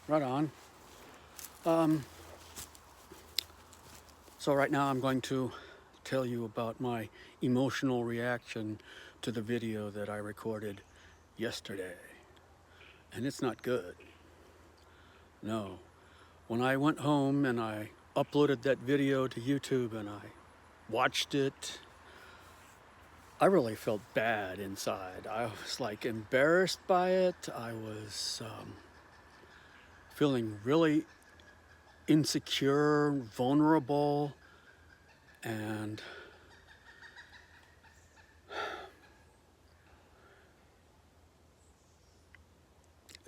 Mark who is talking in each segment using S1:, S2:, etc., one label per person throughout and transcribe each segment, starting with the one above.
S1: Right on. Um, so right now I'm going to tell you about my emotional reaction to the video that I recorded yesterday. And it's not good. No. When I went home and I uploaded that video to YouTube and I watched it, I really felt bad inside. I was like embarrassed by it. I was feeling really insecure, vulnerable, and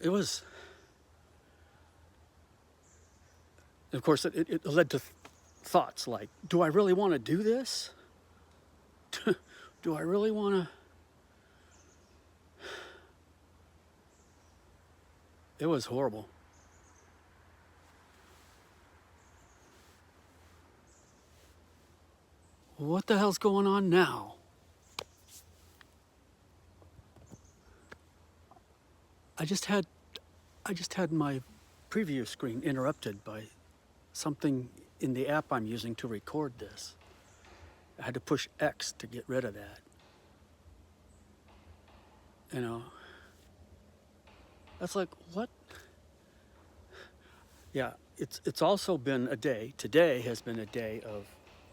S1: it was, of course, it led to thoughts like, do I really want to do this? Do I really want to? It was horrible. What the hell's going on now? I just had my preview screen interrupted by something in the app I'm using to record this. I had to push X to get rid of that. You know, that's like, what? Yeah, it's also been a day. Today has been a day of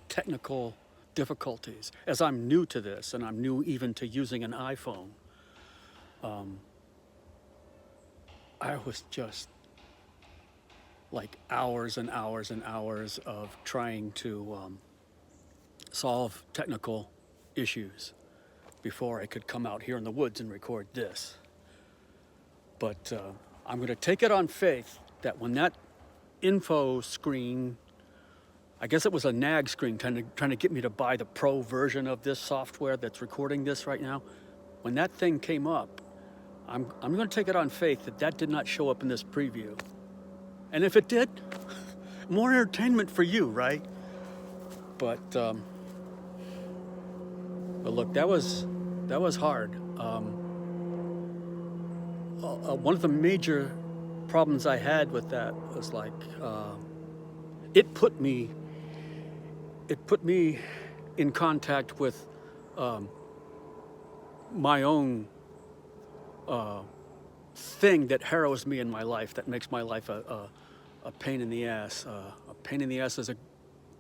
S1: technical difficulties. As I'm new to this, and I'm new even to using an iPhone, I was just like hours and hours and hours of trying to solve technical issues before I could come out here in the woods and record this. But I'm going to take it on faith that when that info screen, I guess it was a nag screen trying to get me to buy the pro version of this software that's recording this right now. When that thing came up, I'm going to take it on faith that that did not show up in this preview. And if it did, more entertainment for you, right? But look, that was hard. One of the major problems I had with that was like it put me in contact with my own thing that harrows me in my life, that makes my life a pain in the ass. A pain in the ass is an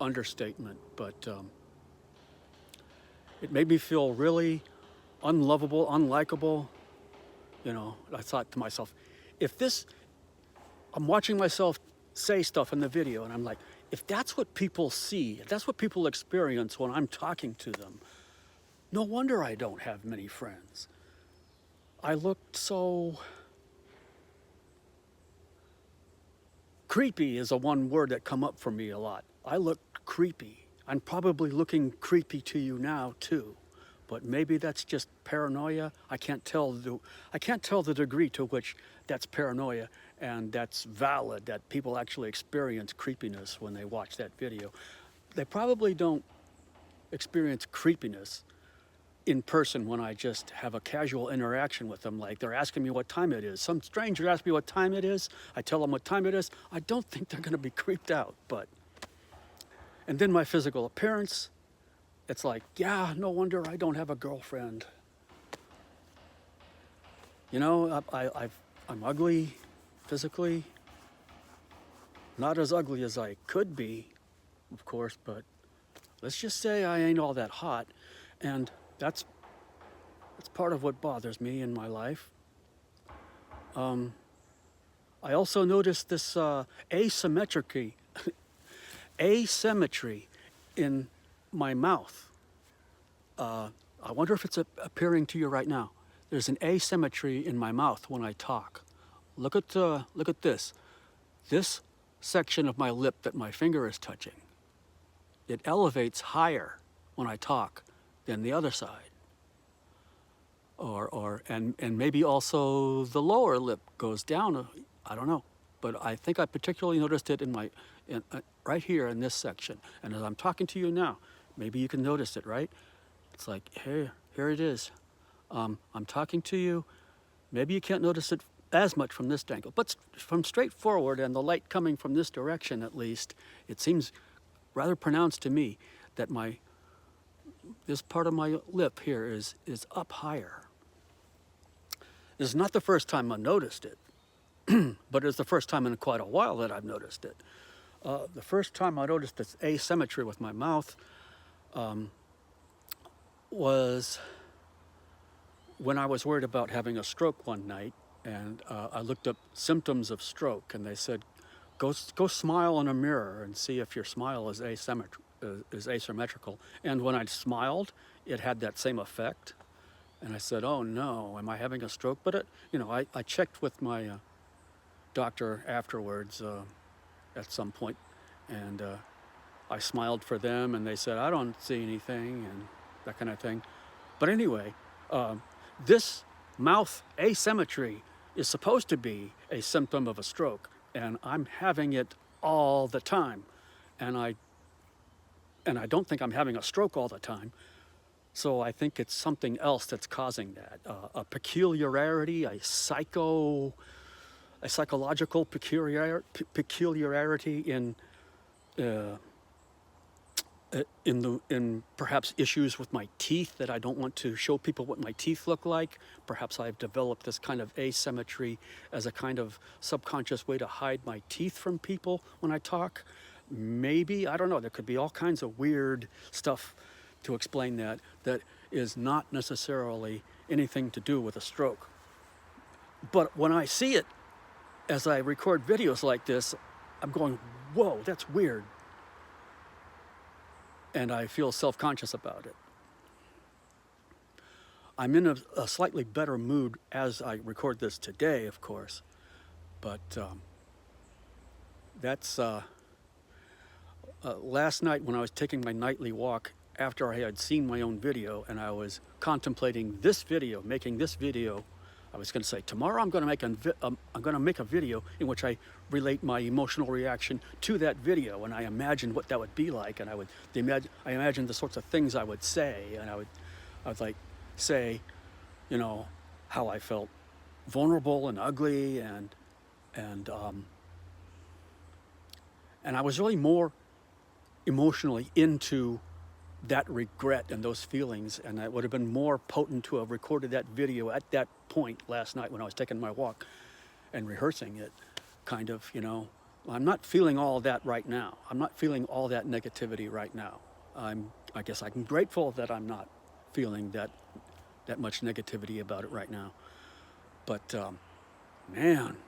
S1: understatement, but it made me feel really unlovable, unlikable. You know, I thought to myself, I'm watching myself say stuff in the video, and I'm like, if that's what people see, if that's what people experience when I'm talking to them, no wonder I don't have many friends. I looked so... Creepy is a one word that come up for me a lot. I looked creepy. I'm probably looking creepy to you now too, but maybe that's just paranoia. I can't tell the degree to which that's paranoia and that's valid, that people actually experience creepiness when they watch that video. They probably don't experience creepiness in person when I just have a casual interaction with them, like they're asking me what time it is. Some stranger asks me what time it is. I tell them what time it is. I don't think they're going to be creeped out, but... And then my physical appearance, it's like, yeah, no wonder I don't have a girlfriend. You know, I'm ugly physically. Not as ugly as I could be, of course, but let's just say I ain't all that hot. And that's part of what bothers me in my life. I also noticed this asymmetry in my mouth. I wonder if it's appearing to you right now. There's an asymmetry in my mouth when I talk. Look at this. This section of my lip that my finger is touching, it elevates higher when I talk than the other side. And maybe also the lower lip goes down. I don't know, but I think I particularly noticed it right here in this section. And as I'm talking to you now, maybe you can notice it, right? It's like, here it is. I'm talking to you. Maybe you can't notice it as much from this angle, but from straight forward and the light coming from this direction at least, it seems rather pronounced to me that this part of my lip here is up higher. This is not the first time I noticed it, but it's the first time in quite a while that I've noticed it. The first time I noticed this asymmetry with my mouth was when I was worried about having a stroke one night, and I looked up symptoms of stroke, and they said, go smile in a mirror and see if your smile is asymmetrical. And when I smiled, it had that same effect. And I said, oh no, am I having a stroke? But I checked with my doctor afterwards at some point, and I smiled for them, and they said, I don't see anything, and that kind of thing. But anyway, this mouth asymmetry is supposed to be a symptom of a stroke, and I'm having it all the time. And I don't think I'm having a stroke all the time. So I think it's something else that's causing that. A peculiarity, a psychological peculiarity in perhaps issues with my teeth, that I don't want to show people what my teeth look like. Perhaps I've developed this kind of asymmetry as a kind of subconscious way to hide my teeth from people when I talk. Maybe, I don't know, there could be all kinds of weird stuff to explain that is not necessarily anything to do with a stroke. But when I see it, as I record videos like this, I'm going, whoa, that's weird. And I feel self-conscious about it. I'm in a slightly better mood as I record this today, of course, but that's last night when I was taking my nightly walk after I had seen my own video, and I was contemplating this video, making this video. I was going to say, tomorrow I'm going to make a video in which I relate my emotional reaction to that video, and I imagined what that would be like, and I imagined the sorts of things I would say, and I would like say, how I felt vulnerable and ugly, and I was really more emotionally into that regret and those feelings, and it would have been more potent to have recorded that video at that point last night when I was taking my walk and rehearsing it, kind of, I'm not feeling all that right now. I'm not feeling all that negativity right now. I guess I'm grateful that I'm not feeling that much negativity about it right now. But man,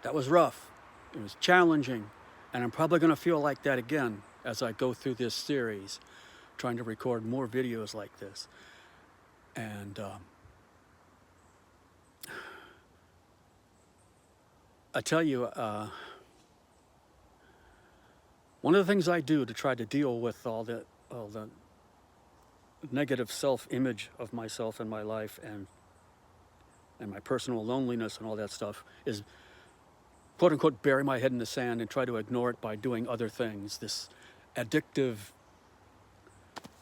S1: that was rough. It was challenging, and I'm probably going to feel like that again as I go through this series, trying to record more videos like this. And I tell you, one of the things I do to try to deal with all the negative self-image of myself and my life and my personal loneliness and all that stuff is, quote unquote, bury my head in the sand and try to ignore it by doing other things. This addictive,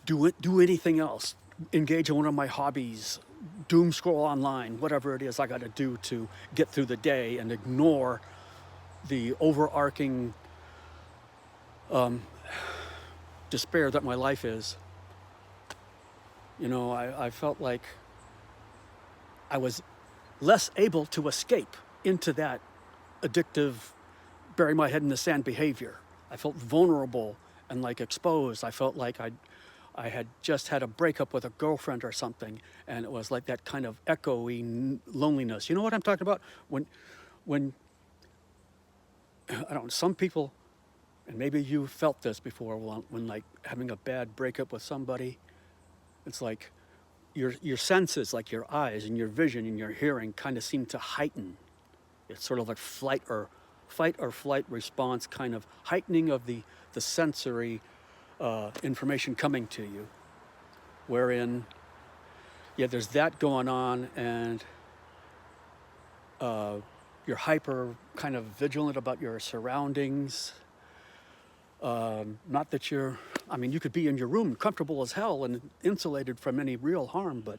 S1: do anything else, engage in one of my hobbies, doom scroll online, whatever it is I got to do to get through the day, and ignore the overarching despair that my life is. I felt like I was less able to escape into that addictive, bury my head in the sand behavior. I felt vulnerable and like exposed. I felt like I had just had a breakup with a girlfriend or something, and it was like that kind of echoey loneliness. You know what I'm talking about? When I don't know, some people, and maybe you felt this before, when like having a bad breakup with somebody, it's like your senses, like your eyes and your vision and your hearing, kind of seem to heighten. It's sort of like fight or flight response, kind of heightening of the sensory information coming to you, wherein, there's that going on, and you're hyper kind of vigilant about your surroundings. Not that you could be in your room comfortable as hell and insulated from any real harm, but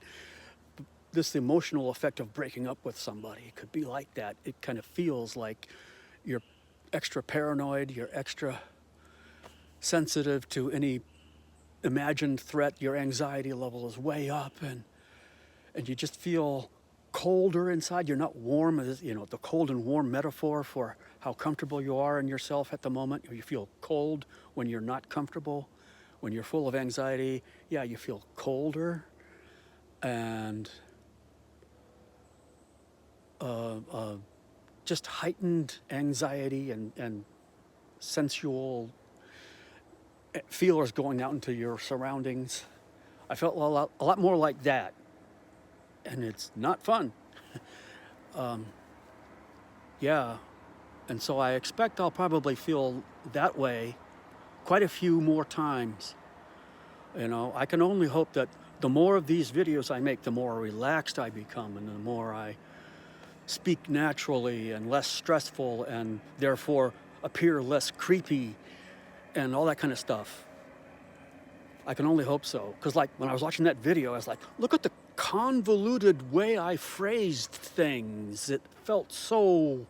S1: this emotional effect of breaking up with somebody. It could be like that. It kind of feels like you're extra paranoid, you're extra sensitive to any imagined threat, your anxiety level is way up, and you just feel colder inside. You're not warm, as you know, the cold and warm metaphor for how comfortable you are in yourself at the moment. You feel cold when you're not comfortable. When you're full of anxiety, yeah, you feel colder, and just heightened anxiety and sensual feelers going out into your surroundings. I felt a lot more like that, and it's not fun. Yeah, and so I expect I'll probably feel that way quite a few more times. You know, I can only hope that the more of these videos I make, the more relaxed I become, and the more I speak naturally and less stressful, and therefore appear less creepy and all that kind of stuff. I can only hope so. Because like when I was watching that video, I was like, look at the convoluted way I phrased things. It felt so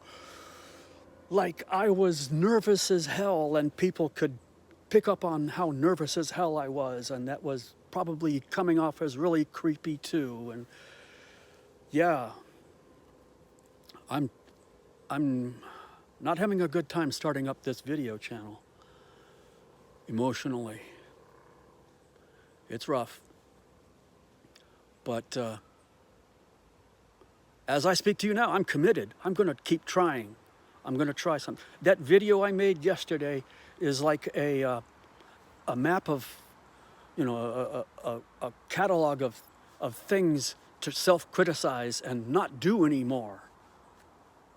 S1: like I was nervous as hell, and people could pick up on how nervous as hell I was, and that was probably coming off as really creepy too. And yeah, I'm not having a good time starting up this video channel emotionally. It's rough. But as I speak to you now, I'm committed. I'm going to keep trying. I'm going to try something. That video I made yesterday is like a map of, you know, a catalog of things to self-criticize and not do anymore.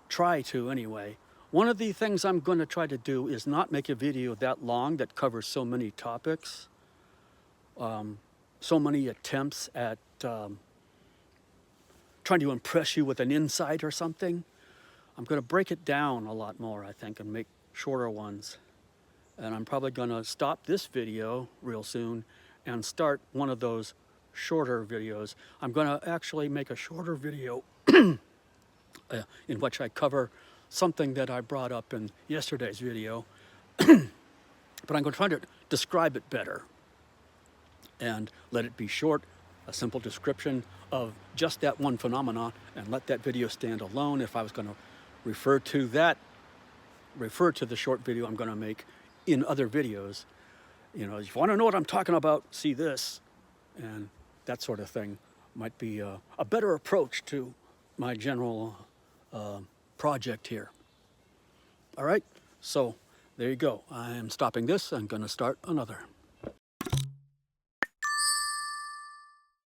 S1: Try to anyway. One of the things I'm going to try to do is not make a video that long that covers so many topics, so many attempts at trying to impress you with an insight or something. I'm going to break it down a lot more, I think, and make shorter ones. And I'm probably going to stop this video real soon and start one of those shorter videos. I'm going to actually make a shorter video in which I cover something that I brought up in yesterday's video, but I'm going to try to describe it better and let it be short, a simple description of just that one phenomenon, and let that video stand alone. If I was going to refer to the short video I'm going to make in other videos, you know, if you want to know what I'm talking about, see this, and that sort of thing might be a better approach to my general project here. All right, so there you go. I'm stopping this and going to start another.